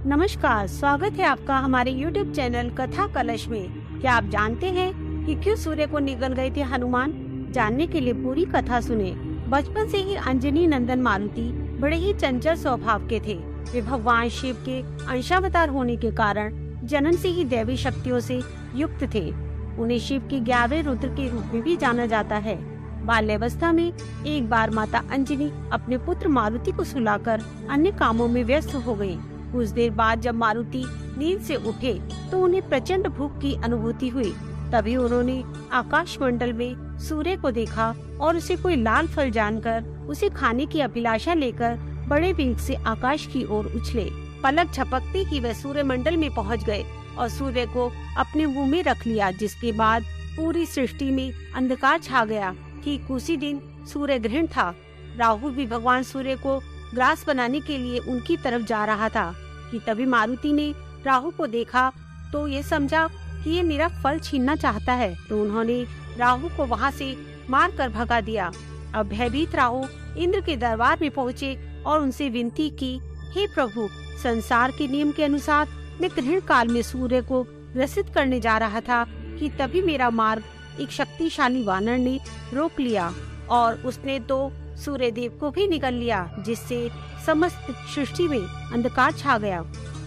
नमस्कार, स्वागत है आपका हमारे YouTube चैनल कथा कलश में। क्या आप जानते हैं कि क्यों सूर्य को निगल गए थे हनुमान? जानने के लिए पूरी कथा सुने। बचपन से ही अंजनी नंदन मारुति बड़े ही चंचल स्वभाव के थे। वे भगवान शिव के अंशावतार होने के कारण जन्म से ही दैवी शक्तियों से युक्त थे। उन्हें शिव के 11वें रुद्र के रूप में भी जाना जाता है। बाल्यावस्था में एक बार माता अंजनी अपने पुत्र मारुति को सुलाकर अन्य कामों में व्यस्त हो गयी। कुछ देर बाद जब मारुति नींद से उठे तो उन्हें प्रचंड भूख की अनुभूति हुई। तभी उन्होंने आकाश मंडल में सूर्य को देखा और उसे कोई लाल फल जानकर उसे खाने की अभिलाषा लेकर बड़े वेग से आकाश की ओर उछले। पलक झपकते ही वह सूर्य मंडल में पहुंच गए और सूर्य को अपने मुंह में रख लिया, जिसके बाद पूरी सृष्टि में अंधकार छा गया। ठीक उसी दिन सूर्य ग्रहण था। राहु भी भगवान सूर्य को ग्रास बनाने के लिए उनकी तरफ जा रहा था कि तभी मारुति ने राहु को देखा तो ये समझा कि ये मेरा फल छीनना चाहता है, तो उन्होंने राहु को वहाँ से मार कर भगा दिया। अब भयभीत राहु इंद्र के दरबार में पहुँचे और उनसे विनती की, हे प्रभु, संसार के नियम के अनुसार मैं ग्रहण काल में सूर्य को ग्रसित करने जा रहा था कि तभी मेरा मार्ग एक शक्तिशाली वानर ने रोक लिया और उसने तो सूर्य देव को भी निगल लिया, जिससे समस्त सृष्टि में अंधकार छा गया।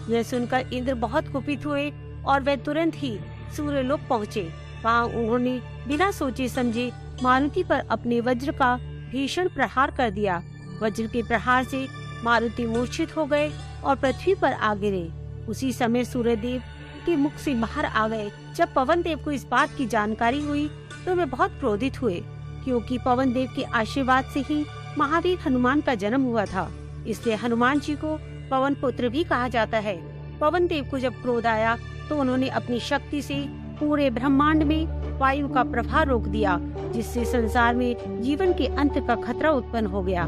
यह सुनकर इंद्र बहुत कुपित हुए और वे तुरंत ही सूर्यलोक पहुँचे। वहाँ उन्होंने बिना सोचे समझे मारुति पर अपने वज्र का भीषण प्रहार कर दिया। वज्र के प्रहार से मारुति मूर्छित हो गए और पृथ्वी पर आ गिरे। उसी समय सूर्यदेव के मुख से बाहर आ गए। जब पवन देव को इस बात की जानकारी हुई तो वे बहुत क्रोधित हुए, क्योंकि पवन देव के आशीर्वाद से ही महावीर हनुमान का जन्म हुआ था। इसलिए हनुमान जी को पवन पुत्र भी कहा जाता है। पवन देव को जब क्रोध आया तो उन्होंने अपनी शक्ति से पूरे ब्रह्मांड में वायु का प्रवाह रोक दिया, जिससे संसार में जीवन के अंत का खतरा उत्पन्न हो गया।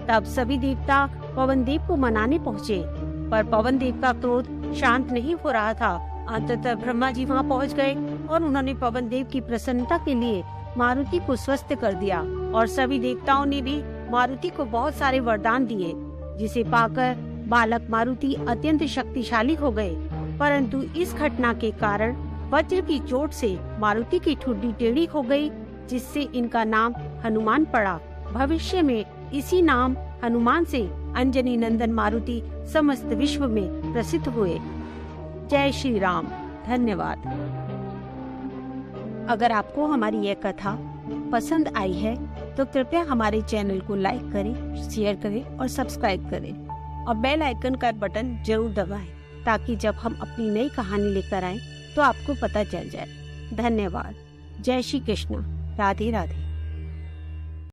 तब सभी देवता पवन देव को मनाने पहुँचे, पर पवन देव का क्रोध शांत नहीं हो रहा था। अंततः ब्रह्मा जी वहाँ पहुँच गए और उन्होंने पवन देव की प्रसन्नता के लिए मारुति को स्वस्थ कर दिया और सभी देवताओं ने भी मारुति को बहुत सारे वरदान दिए, जिसे पाकर बालक मारुति अत्यंत शक्तिशाली हो गए। परंतु इस घटना के कारण वज्र की चोट से मारुति की ठुड्डी टेढ़ी हो गई, जिससे इनका नाम हनुमान पड़ा। भविष्य में इसी नाम हनुमान से अंजनी नंदन मारुति समस्त विश्व में प्रसिद्ध हुए। जय श्री राम। धन्यवाद। अगर आपको हमारी यह कथा पसंद आई है तो कृपया हमारे चैनल को लाइक करें, शेयर करें और सब्सक्राइब करें और बेल आइकन का बटन जरूर दबाएं, ताकि जब हम अपनी नई कहानी लेकर आएं तो आपको पता चल जाए। धन्यवाद। जय श्री कृष्ण। राधे राधे।